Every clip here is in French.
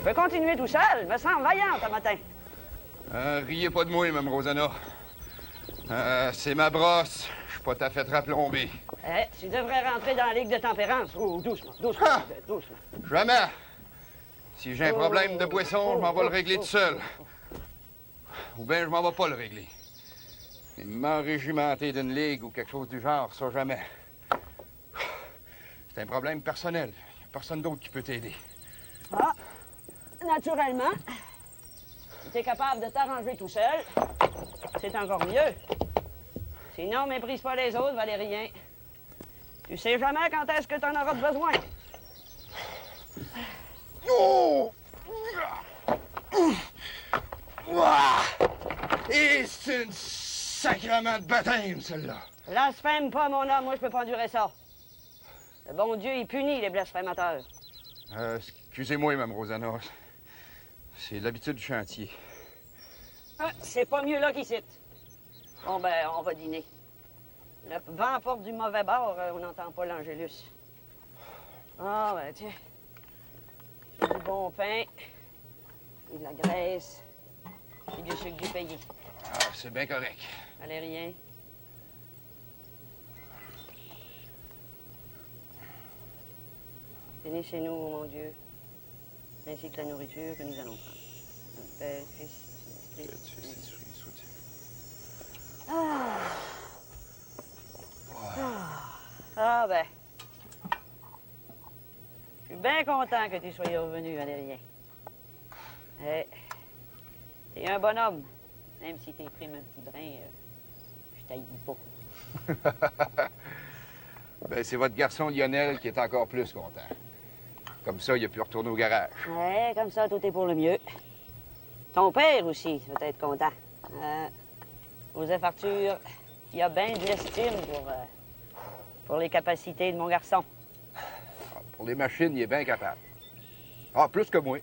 peux continuer tout seul. Je me sens vaillante ce matin. Riez pas de moi, Mme Rosanna. C'est ma brosse. Je suis pas ta fait rapplomber. Tu devrais rentrer dans la Ligue de tempérance. Oh, doucement, doucement, doucement. Jamais. Si j'ai un problème de boisson, je m'en vais le régler tout seul. Ou bien je m'en vais pas le régler. Mais m'enrégimenter d'une ligue ou quelque chose du genre, ça jamais. C'est un problème personnel. Il n'y a personne d'autre qui peut t'aider. Ah, naturellement. Si t'es capable de t'arranger tout seul, c'est encore mieux. Sinon, méprise pas les autres, Valérien. Tu sais jamais quand est-ce que t'en auras besoin. Oh! Et c'est une sacrement de baptême, celle-là. Blasphème pas, mon homme. Moi, je peux pas endurer ça. Le bon Dieu, il punit les blasphémateurs. Excusez-moi, Mme Rosanna. C'est l'habitude du chantier. C'est pas mieux là qu'ici. Bon, ben, on va dîner. Le vent porte du mauvais bord, on n'entend pas l'Angélus. Ah, ben, tiens. Du bon pain, et de la graisse, et du sucre du pays. Ah, c'est bien correct. Valérien. Bénissez-nous, mon Dieu, ainsi que la nourriture que nous allons prendre. Notre Père, Fils, Saint-Esprit. Ah, ben. Je suis bien content que tu sois revenu, Valérien. T'es un bonhomme. Même si t'es pris un petit brin, je t'haïs pas. Ben, c'est votre garçon Lionel qui est encore plus content. Comme ça, il a pu retourner au garage. Comme ça, tout est pour le mieux. Ton père aussi va être content. Joseph Arthur, il a bien de l'estime pour les capacités de mon garçon. Pour les machines, il est bien capable. Ah, plus que moi.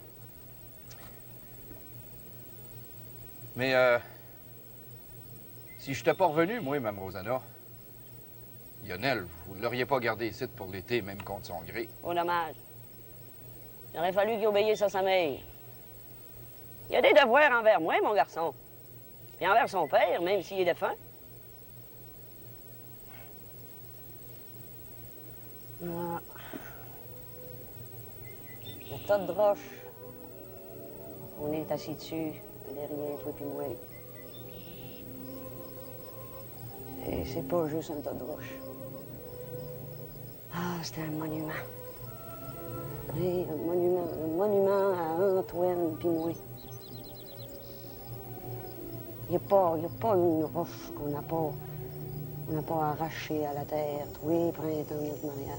Mais, si je n'étais pas revenu, moi, Mme Rosanna, Lionel, vous ne l'auriez pas gardé ici pour l'été, même contre son gré. Oh, dommage. Il aurait fallu qu'il obéisse à sa mère. Il a des devoirs envers moi, mon garçon. Puis envers son père, même s'il est défunt. Ah. Le tas de roches. On est assis dessus, Valérien, toi puis moi. Et c'est pas juste un tas de roches. Ah, c'est un monument. Oui, un monument à Antoine puis moi. Il n'y a pas une roche qu'on n'a pas arrachée à la terre, tous les printemps de notre mariage.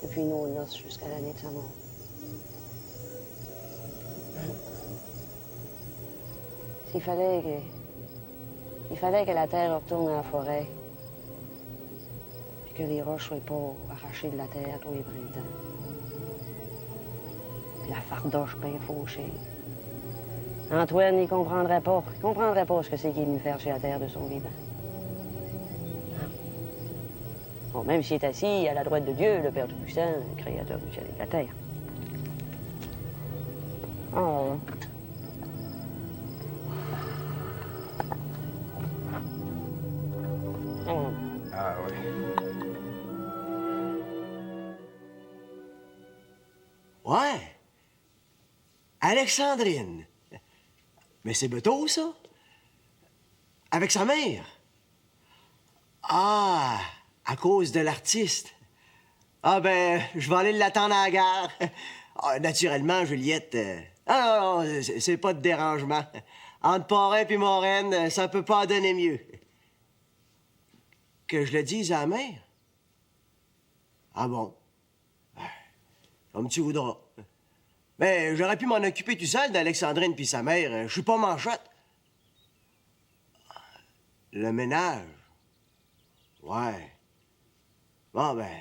Depuis nos noces jusqu'à l'année de sa mort. Il fallait que la terre retourne à la forêt, puis que les roches soient pas arrachées de la terre tous les printemps. Puis la fardoche bien fauchée. Antoine, il comprendrait pas. Il comprendrait pas ce que c'est qu'il est venu faire sur la terre de son vivant. Bon, même s'il est assis à la droite de Dieu, le Père Tout-Puissant, le Créateur du ciel et de la terre. Oh. Ah oui. Ouais. Alexandrine. Mais c'est Beto, ça? Avec sa mère? Ah, à cause de l'artiste. Ah ben, je vais aller l'attendre à la gare. Ah, naturellement, Juliette. Ah non, c'est pas de dérangement. Entre Parrain et Moraine, ça peut pas donner mieux. Que je le dise à la mère? Ah bon? Comme tu voudras. Mais j'aurais pu m'en occuper tout seul d'Alexandrine puis sa mère. Je suis pas manchotte. Le ménage? Ouais. Bon, ben,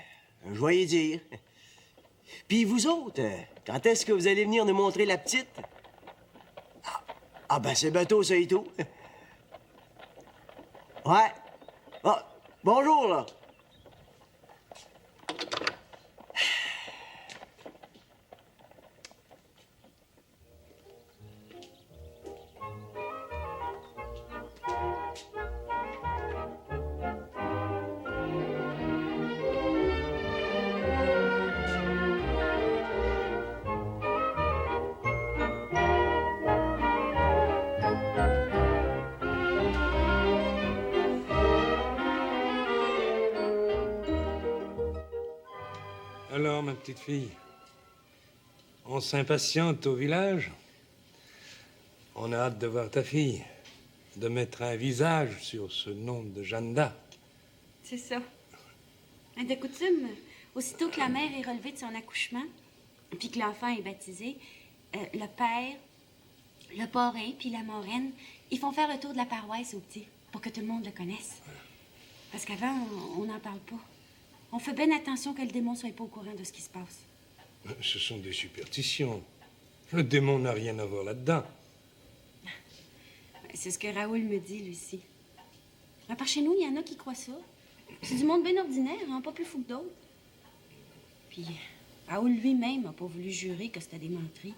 je vais y dire. Puis vous autres, quand est-ce que vous allez venir nous montrer la petite? Ah ben, c'est bateau, ça et tout. Ouais. Ah, bonjour, là. Alors, ma petite fille, on s'impatiente au village. On a hâte de voir ta fille, de mettre un visage sur ce nom de Jeanne d'Arc. C'est ça. De coutume, aussitôt que la mère est relevée de son accouchement, puis que l'enfant est baptisé, le père, le parrain, puis la marraine, ils font faire le tour de la paroisse au petit, pour que tout le monde le connaisse. Parce qu'avant, on n'en parle pas. On fait bien attention que le démon soit pas au courant de ce qui se passe. Ce sont des superstitions. Le démon n'a rien à voir là-dedans. C'est ce que Raoul me dit, Lucie. À part chez nous, il y en a qui croient ça. C'est du monde bien ordinaire, hein, pas plus fou que d'autres. Puis Raoul lui-même n'a pas voulu jurer que c'était des menteries.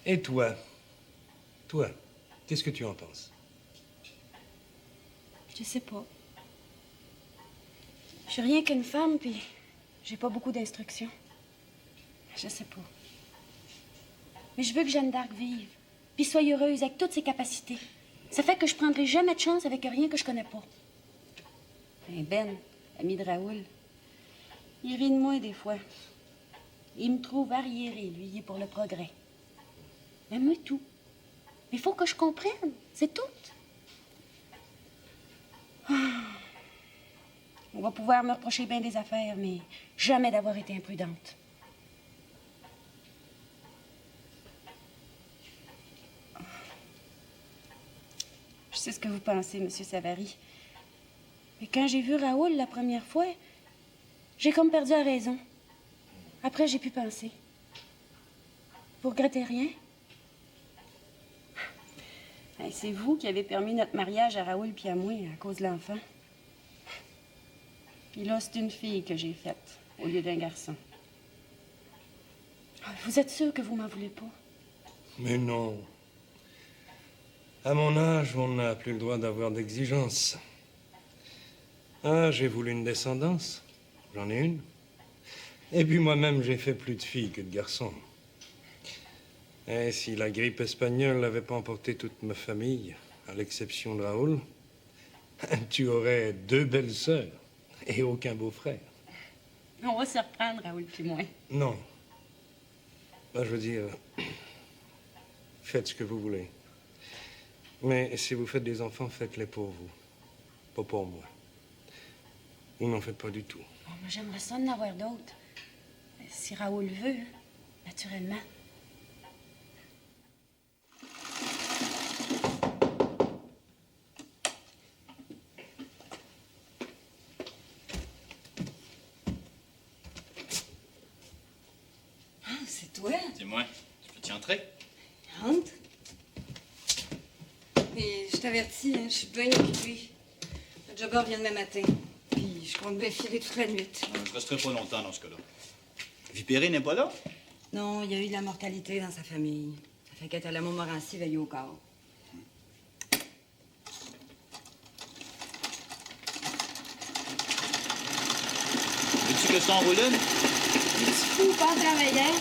Et toi? Toi, qu'est-ce que tu en penses? Je sais pas. Je suis rien qu'une femme, puis j'ai pas beaucoup d'instructions. Je sais pas. Mais je veux que Jeanne d'Arc vive, puis soit heureuse avec toutes ses capacités. Ça fait que je prendrai jamais de chance avec rien que je connais pas. Et Ben, ami de Raoul, il rit de moi des fois. Il me trouve arriéré, lui, il est pour le progrès. Mais moi, tout. Il faut que je comprenne, c'est tout. On va pouvoir me reprocher bien des affaires, mais jamais d'avoir été imprudente. Je sais ce que vous pensez, Monsieur Savary. Mais quand j'ai vu Raoul la première fois, j'ai comme perdu la raison. Après, j'ai pu penser. Vous regrettez rien? Hey, c'est vous qui avez permis notre mariage à Raoul puis à moi à cause de l'enfant. Puis là, c'est une fille que j'ai faite au lieu d'un garçon. Vous êtes sûr que vous m'en voulez pas? Mais non. À mon âge, on n'a plus le droit d'avoir d'exigences. Ah, j'ai voulu une descendance. J'en ai une. Et puis moi-même, j'ai fait plus de filles que de garçons. Et si la grippe espagnole n'avait pas emporté toute ma famille, à l'exception de Raoul, tu aurais 2 belles sœurs et aucun beau-frère. On va se reprendre, Raoul puis moi. Non. Ben, je veux dire, faites ce que vous voulez. Mais si vous faites des enfants, faites-les pour vous, pas pour moi. Vous n'en faites pas du tout. Bon, moi, j'aimerais ça en avoir d'autres. Si Raoul veut, naturellement. Ah, c'est toi? C'est moi. Je peux t'y entrer? Rentre. Et je t'avertis, hein, je suis bien occupée. Le jobber vient demain matin. Puis je compte bien filer toute la nuit. Je resterai pas longtemps dans ce cas-là. Vipéré n'est pas là? Non, il y a eu de la mortalité dans sa famille. Ça fait qu'être à la Montmorency veille au corps. Veux-tu que je t'enroule une? Es-tu fou, pas travailler?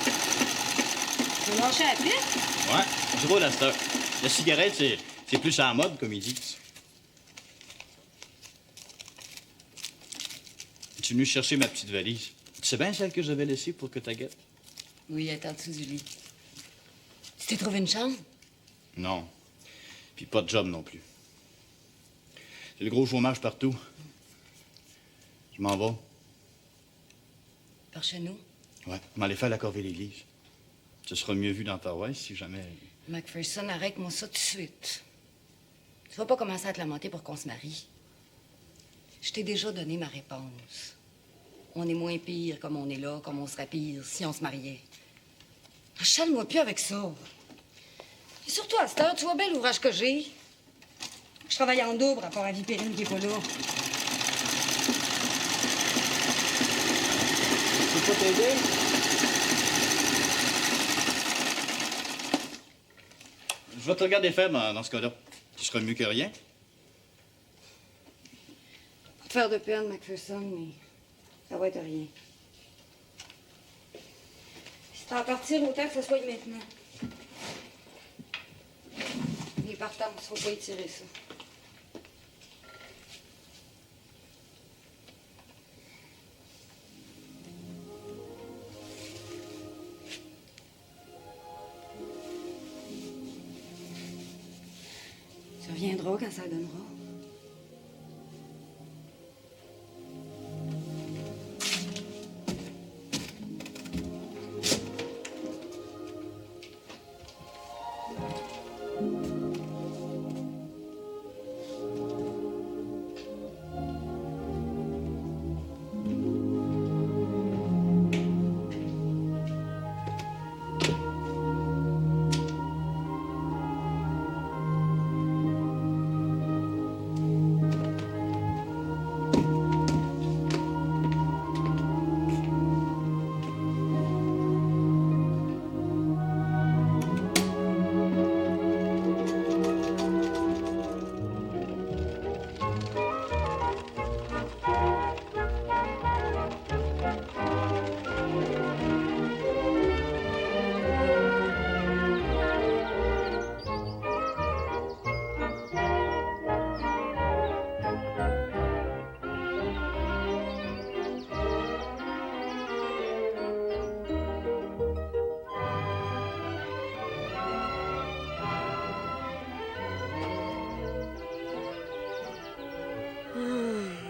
Je vais lâcher la pipe? Ouais, je roule à cette heure. La cigarette, c'est plus à la mode, comme ils disent. Es-tu venu chercher ma petite valise? Tu sais bien celle que j'avais laissée pour que t'aguettes? Oui, elle est en dessous du lit. Tu t'es trouvé une chambre? Non. Puis pas de job non plus. C'est le gros chômage partout. Je m'en vais. Par chez nous? Ouais, m'aller faire la corvée l'église. Ce sera mieux vu dans ta paroisse si jamais... Macpherson, arrête-moi ça tout de suite. Tu vas pas commencer à te lamenter pour qu'on se marie. Je t'ai déjà donné ma réponse. On est moins pire comme on est là, comme on serait pire si on se mariait. Chale-moi plus avec ça. Et surtout à cette heure, tu vois bien l'ouvrage que j'ai. Je travaille en double, à part à Vipérine qui est pas là. Tu peux pas t'aider? Je vais te regarder faire dans ce cas-là. Tu seras mieux que rien. Pas te faire de peine, Macpherson, mais ça va être rien. Si t'en partir, autant que ce soit maintenant. Les partants, faut pas étirer ça. viendra quand ça donnera.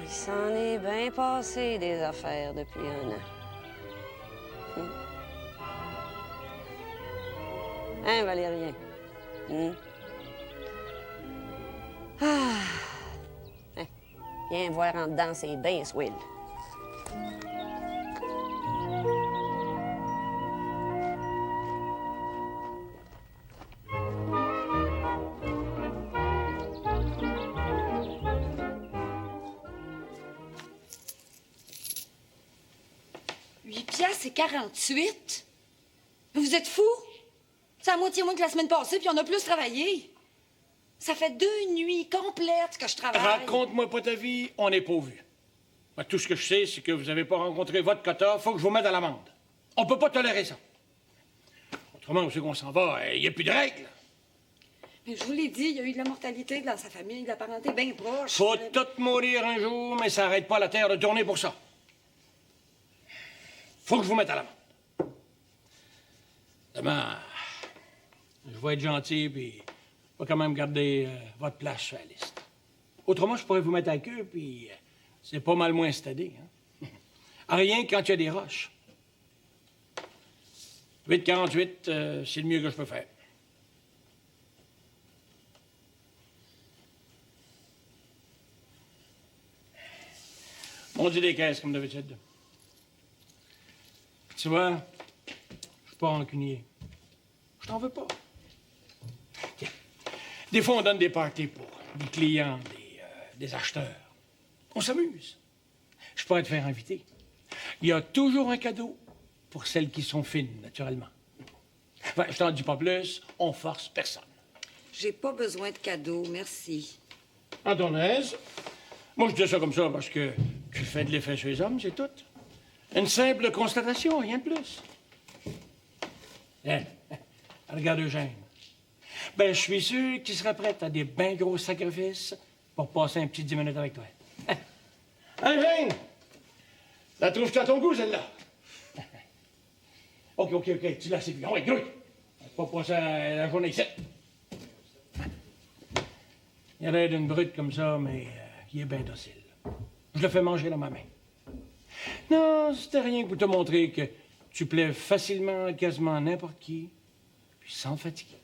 Il s'en est bien passé des affaires depuis un an. Hein, Valérien? Ah! Hein, viens voir en dedans, c'est bien swell. C'est 48. Vous êtes fous? C'est à moitié moins que la semaine passée, puis on a plus travaillé. Ça fait 2 nuits complètes que je travaille. Raconte-moi pas ta vie, on n'est pas vu. Moi, tout ce que je sais, c'est que vous n'avez pas rencontré votre quota, faut que je vous mette à l'amende. On peut pas tolérer ça. Autrement, où c'est qu'on s'en va? Il n'y a plus de règles. Mais je vous l'ai dit, il y a eu de la mortalité dans sa famille, de la parenté bien proche. Faut tout mourir un jour, mais ça n'arrête pas la terre de tourner pour ça. Faut que je vous mette à l'amende. Demain, je vais être gentil, puis je vais quand même garder votre place sur la liste. Autrement, je pourrais vous mettre à queue, puis c'est pas mal moins stédé. Hein? Rien quand il y a des roches. 8,48, c'est le mieux que je peux faire. On dit des caisses, comme d'habitude. Tu vois, je suis pas rancunier. Je t'en veux pas. Tiens. Des fois, on donne des parties pour des clients, des acheteurs. On s'amuse. Je pourrais te faire inviter. Il y a toujours un cadeau pour celles qui sont fines, naturellement. Enfin, je t'en dis pas plus, on force personne. J'ai pas besoin de cadeaux, merci. À ton aise. Moi, je dis ça comme ça parce que tu fais de l'effet sur les hommes, c'est tout. Une simple constatation, rien de plus. Hein? Regarde Eugène. Ben, je suis sûr qu'il serait prêt à des bien gros sacrifices pour passer un petit 10 minutes avec toi. Hein, Eugène? La trouves-tu à ton goût, celle-là? OK, tu l'as assez vu. Ah oui, grouille. Pas passer la journée ici. Il a l'air d'une brute comme ça, mais il est bien docile. Je le fais manger dans ma main. Non, c'était rien que pour te montrer que tu plais facilement à quasiment n'importe qui, puis sans fatiguer.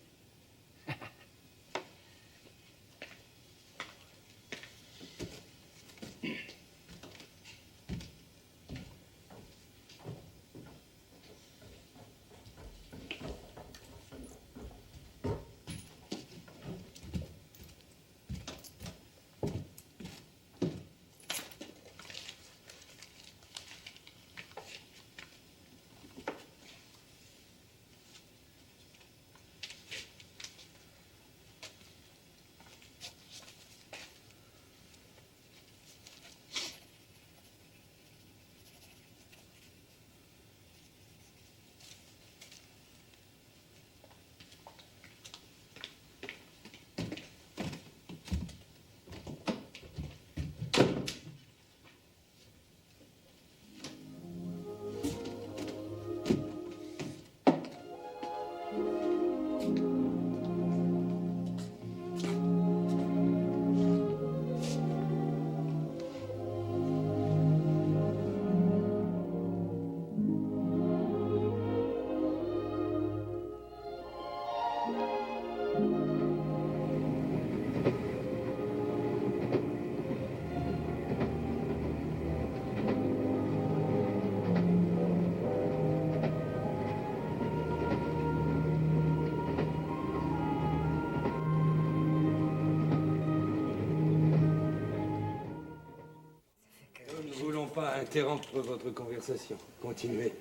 pas interrompre votre conversation. Continuez.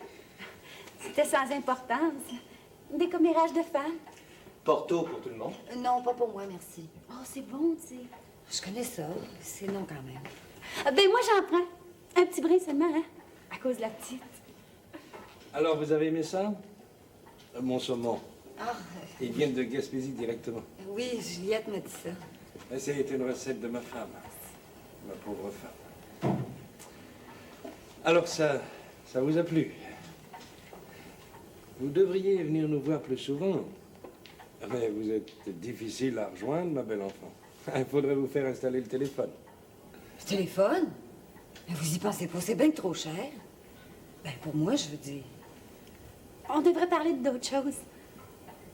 C'était sans importance. Des commérages de femmes. Porto pour tout le monde. Non, pas pour moi, merci. Oh, c'est bon, tu sais. Je connais ça. C'est non quand même. Ben, moi, j'en prends. Un petit brin seulement, hein? À cause de la petite. Alors, vous avez aimé ça? Mon saumon. Ah, Il vient de Gaspésie directement. oui, Juliette m'a dit ça. C'est une recette de ma femme. Ma pauvre femme. Alors, ça vous a plu? Vous devriez venir nous voir plus souvent. Mais vous êtes difficile à rejoindre, ma belle enfant. Il faudrait vous faire installer le téléphone. Le téléphone? Mais vous y pensez pas, c'est bien trop cher. Ben, pour moi, je veux dire. On devrait parler d'autres choses.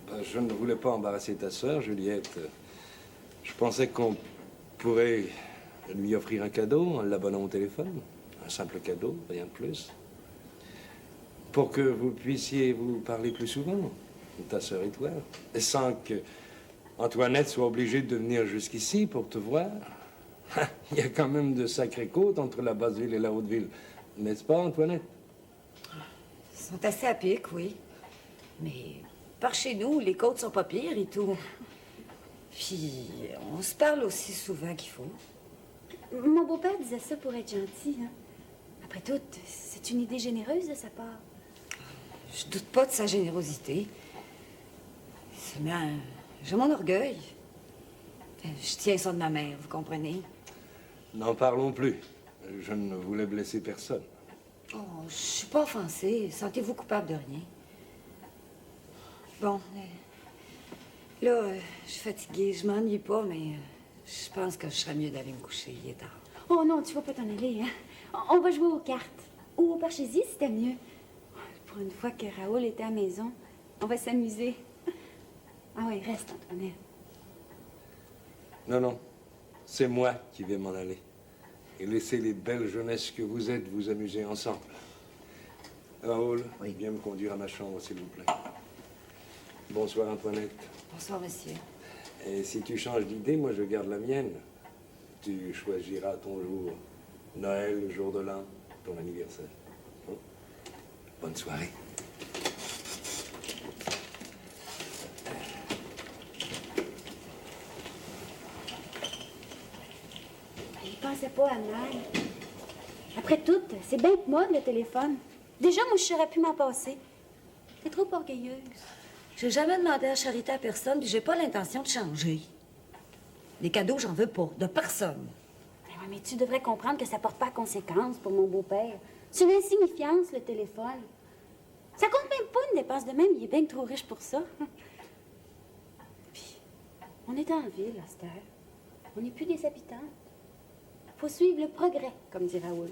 Ben, je ne voulais pas embarrasser ta sœur, Juliette. Je pensais qu'on pourrait lui offrir un cadeau en l'abonnant au téléphone. Un simple cadeau, rien de plus. Pour que vous puissiez vous parler plus souvent, ta sœur et toi. Et sans que Antoinette soit obligée de venir jusqu'ici pour te voir. Il y a quand même de sacrées côtes entre la Basse-Ville et la Haute-Ville. N'est-ce pas, Antoinette? Ils sont assez à pic, oui. Mais par chez nous, les côtes sont pas pires et tout. Puis, on se parle aussi souvent qu'il faut. Mon beau-père disait ça pour être gentil, hein. Après tout, c'est une idée généreuse de sa part. Je doute pas de sa générosité. Seulement, j'ai mon orgueil. Je tiens ça de ma mère, vous comprenez? N'en parlons plus. Je ne voulais blesser personne. Oh, je suis pas offensée. Sentez-vous coupable de rien. Bon, là, je suis fatiguée. Je m'ennuie pas, mais je pense que je serais mieux d'aller me coucher. Il est tard. Oh non, tu vas pas t'en aller, hein. On va jouer aux cartes. Ou au parchésie, c'était mieux. Pour une fois que Raoul était à la maison, on va s'amuser. Ah oui, reste, Antoinette. Non, non. C'est moi qui vais m'en aller. Et laisser les belles jeunesses que vous êtes vous amuser ensemble. Raoul, viens me conduire à ma chambre, s'il vous plaît. Bonsoir, Antoinette. Bonsoir, monsieur. Et si tu changes d'idée, moi, je garde la mienne. Tu choisiras ton jour. Noël, le jour de l'an, ton anniversaire. Hein? Bonne soirée. Il pensait pas à mal. Après tout, c'est bien de mode, le téléphone. Déjà, moi, je saurais pu m'en passer. T'es trop orgueilleuse. J'ai jamais demandé à charité à personne, puis j'ai pas l'intention de changer. Les cadeaux, j'en veux pas, de personne. Mais tu devrais comprendre que ça porte pas conséquence pour mon beau-père. C'est une insignifiance, le téléphone. Ça compte même pas une dépense de même, il est bien trop riche pour ça. Puis, on est en ville, à cette heure. On n'est plus des habitants. Faut suivre le progrès, comme dit Raoul.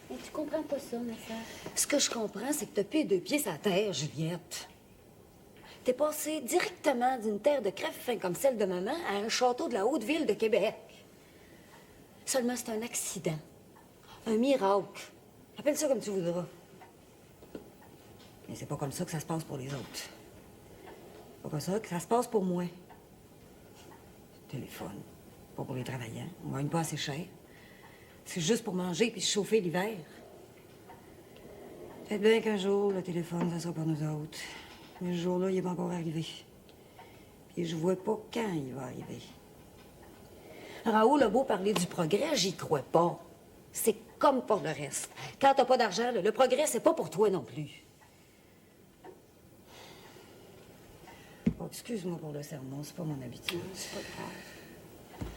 Mais tu comprends pas ça, ma sœur. Ce que je comprends, c'est que t'as plus deux pieds sur la terre, Juliette. T'es passée directement d'une terre de crève-fin comme celle de maman à un château de la Haute-Ville de Québec. Seulement, c'est un accident. Un miracle. Appelle ça comme tu voudras. Mais c'est pas comme ça que ça se passe pour les autres. C'est pas comme ça que ça se passe pour moi. Téléphone. Pas pour les travaillants. On gagne pas assez cher. C'est juste pour manger puis se chauffer l'hiver. Peut-être bien qu'un jour, le téléphone, ça sera pour nous autres. Mais ce jour-là, il n'est pas encore arrivé. Puis je vois pas quand il va arriver. Raoul a beau parler du progrès, j'y crois pas. C'est comme pour le reste. Quand t'as pas d'argent, le progrès, c'est pas pour toi non plus. Oh, excuse-moi pour le sermon, c'est pas mon habitude. C'est pas grave.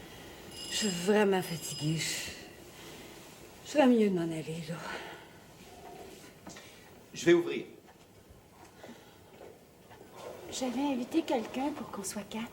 Je suis vraiment fatiguée. Je serais mieux de m'en aller, là. Je vais ouvrir. J'avais invité quelqu'un pour qu'on soit 4.